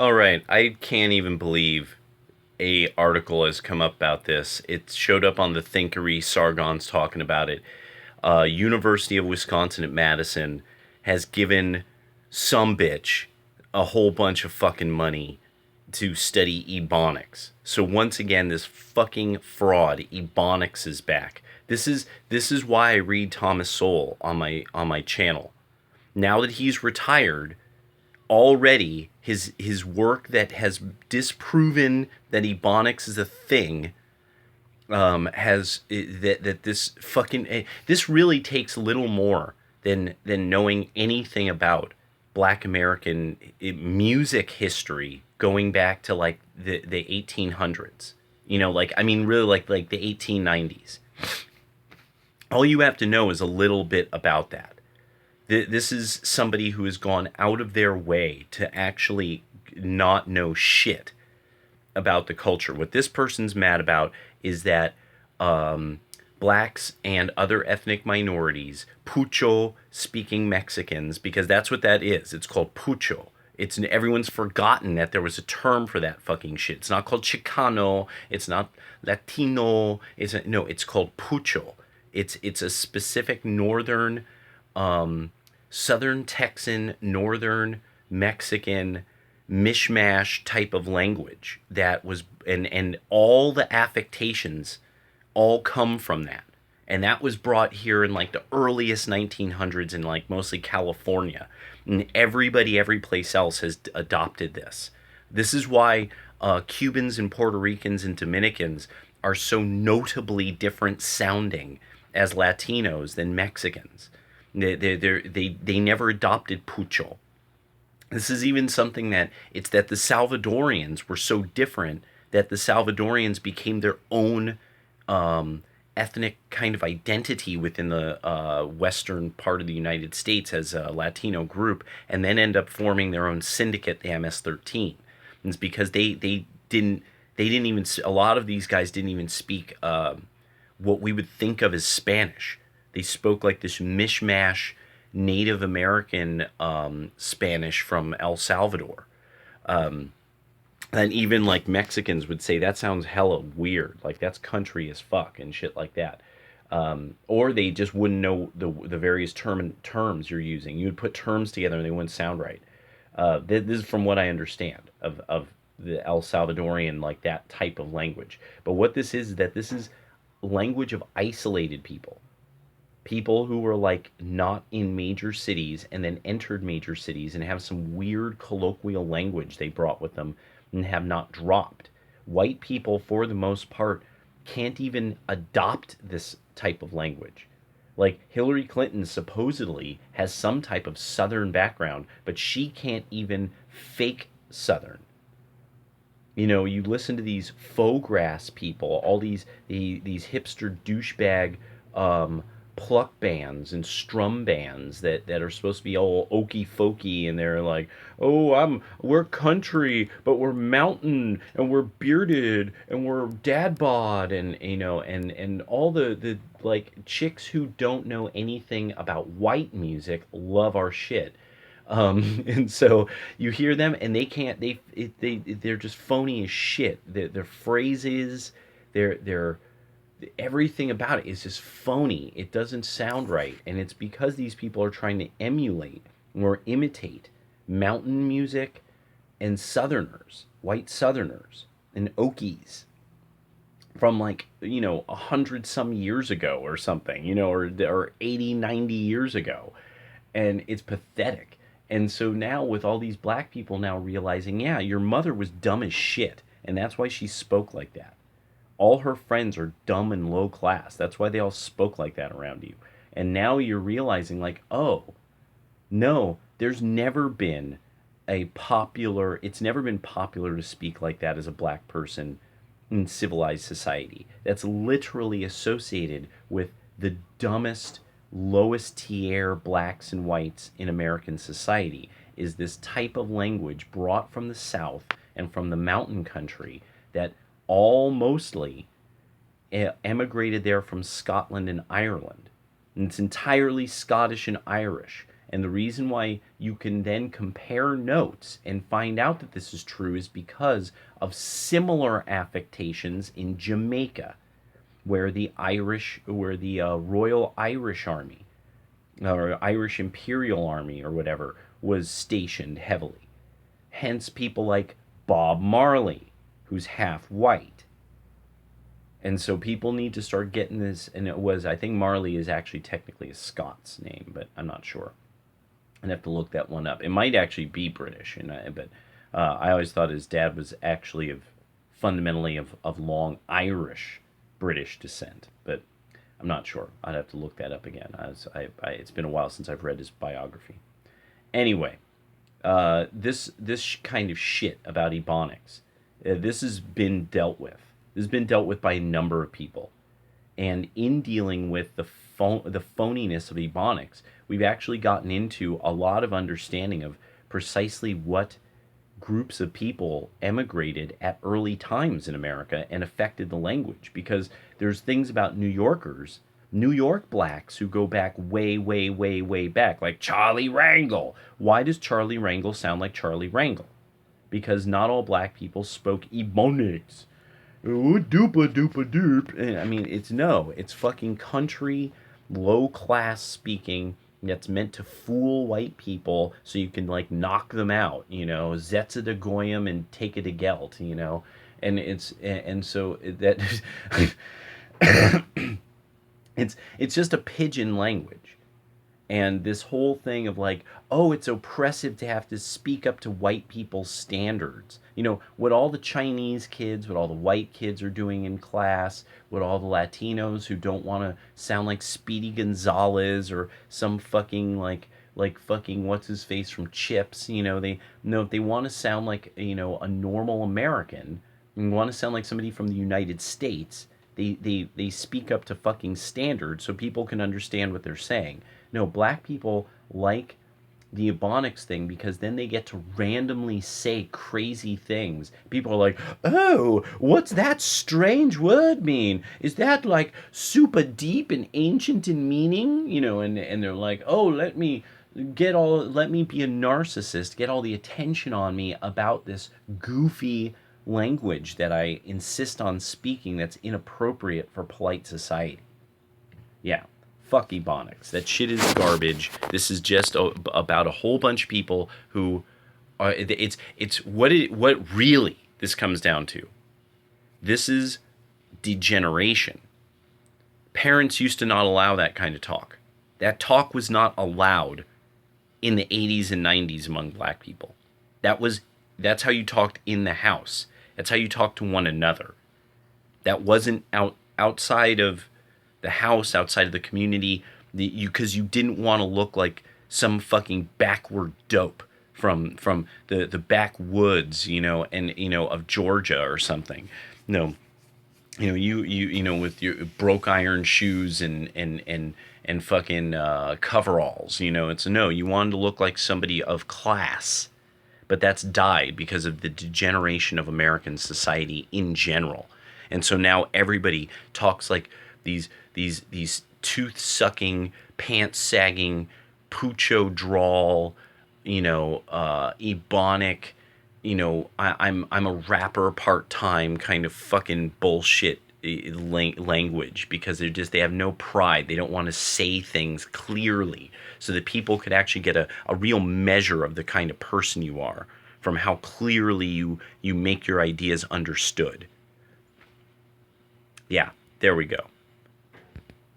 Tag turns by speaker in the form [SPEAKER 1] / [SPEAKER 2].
[SPEAKER 1] All right, I can't even believe a article has come up about this. It showed up on the Thinkery. Sargon's talking about it. University of Wisconsin at Madison has given some bitch a whole bunch of fucking money to study Ebonics. So once again, this fucking fraud, Ebonics is back. This is why I read Thomas Sowell on my channel. Now that he's retired, already his work that has disproven that Ebonics is a thing has that this fucking this really takes little more than knowing anything about Black American music history going back to like the 1800s. You know, like I mean, really like the 1890s. All you have to know is a little bit about that. This is somebody who has gone out of their way to actually not know shit about the culture. What this person's mad about is that blacks and other ethnic minorities, Pucho speaking Mexicans, because that's what that is. It's called Pucho. It's everyone's forgotten that there was a term for that fucking shit. It's not called Chicano. It's not Latino. No. It's called Pucho. It's a specific northern, southern Texan, northern Mexican mishmash type of language that was and all the affectations all come from that. And that was brought here in like the earliest 1900s in like mostly California. And every place else has adopted this. This is why Cubans and Puerto Ricans and Dominicans are so notably different sounding as Latinos than Mexicans. They never adopted Pucho. This is even something that it's that the Salvadorians were so different that the Salvadorians became their own ethnic kind of identity within the western part of the United States as a Latino group, and then end up forming their own syndicate, the MS-13. And it's because they didn't even, a lot of these guys didn't even speak what we would think of as Spanish. They spoke like this mishmash Native American Spanish from El Salvador. And even like Mexicans would say that sounds hella weird, like that's country as fuck and shit like that. Or they just wouldn't know the various terms you're using. You would put terms together and they wouldn't sound right. This is from what I understand of the El Salvadorian, like that type of language. But what this is that this is language of isolated people who were like not in major cities and then entered major cities and have some weird colloquial language they brought with them and have not dropped. White people, for the most part, can't even adopt this type of language. Like Hillary Clinton supposedly has some type of Southern background, but she can't even fake Southern. You know, you listen to these faux grass people, all these hipster douchebag pluck bands and strum bands that are supposed to be all okey folky, and they're like, oh, we're country, but we're mountain, and we're bearded, and we're dad bod, and you know, and all the like chicks who don't know anything about white music love our shit. And so you hear them, and they can't. They're just phony as shit. Their phrases, their everything about it is just phony. It doesn't sound right, and it's because these people are trying to emulate or imitate mountain music and Southerners, white Southerners, and Okies from like 100 some years ago or something, or 80, 90 years ago, and it's pathetic. And so now with all these black people now realizing, yeah, your mother was dumb as shit, and that's why she spoke like that. All her friends are dumb and low class. That's why they all spoke like that around you. And now you're realizing like, oh, no, it's never been popular to speak like that as a black person in civilized society. That's literally associated with the dumbest, lowest tier blacks and whites in American society, is this type of language brought from the South and from the mountain country that all mostly emigrated there from Scotland and Ireland. And it's entirely Scottish and Irish. And the reason why you can then compare notes and find out that this is true is because of similar affectations in Jamaica, where the Royal Irish Army or Irish Imperial Army or whatever was stationed heavily. Hence, people like Bob Marley, who's half white. And so people need to start getting this. And it was, I think Marley is actually technically a Scots name, but I'm not sure. I'd have to look that one up. It might actually be British, but I always thought his dad was actually fundamentally of long Irish British descent, but I'm not sure. I'd have to look that up again. It's been a while since I've read his biography. Anyway, this kind of shit about Ebonics, this has been dealt with. This has been dealt with by a number of people, and in dealing with the phoniness of Ebonics, we've actually gotten into a lot of understanding of precisely what groups of people emigrated at early times in America and affected the language. Because there's things about New Yorkers, New York blacks who go back way, way, way, way back, like Charlie Wrangle. Why does Charlie Wrangle sound like Charlie Wrangle? Because not all black people spoke Ebonics. Oh, doopa doopa doop. I mean, it's fucking country, low class speaking that's meant to fool white people so you can like knock them out, Zetza de Goyim and take it to Gelt, and so that it's just a pigeon language. And this whole thing of like, oh, it's oppressive to have to speak up to white people's standards. What all the Chinese kids, what all the white kids are doing in class, what all the Latinos who don't want to sound like Speedy Gonzalez or some fucking like fucking what's his face from Chips, they if they want to sound like, a normal American and want to sound like somebody from the United States, they speak up to fucking standards so people can understand what they're saying. No, black people like the Ebonics thing because then they get to randomly say crazy things. People are like, oh, what's that strange word mean? Is that like super deep and ancient in meaning? And they're like, oh, let me be a narcissist, get all the attention on me about this goofy language that I insist on speaking that's inappropriate for polite society. Yeah. Fuck Ebonics. That shit is garbage. This is just about a whole bunch of people who are. It's what really this comes down to. This is degeneration. Parents used to not allow that kind of talk. That talk was not allowed in the 80s and 90s among black people. That's how you talked in the house. That's how you talked to one another. That wasn't outside of the house, outside of the community, because you didn't want to look like some fucking backward dope from the backwoods, of Georgia or something. No, you with your broke iron shoes and fucking coveralls. You wanted to look like somebody of class, but that's died because of the degeneration of American society in general. And so now everybody talks like these tooth-sucking, pants-sagging, Pucho drawl, Ebonic, I'm a rapper part-time kind of fucking bullshit language because they have no pride. They don't want to say things clearly so that people could actually get a real measure of the kind of person you are from how clearly you make your ideas understood. Yeah, there we go.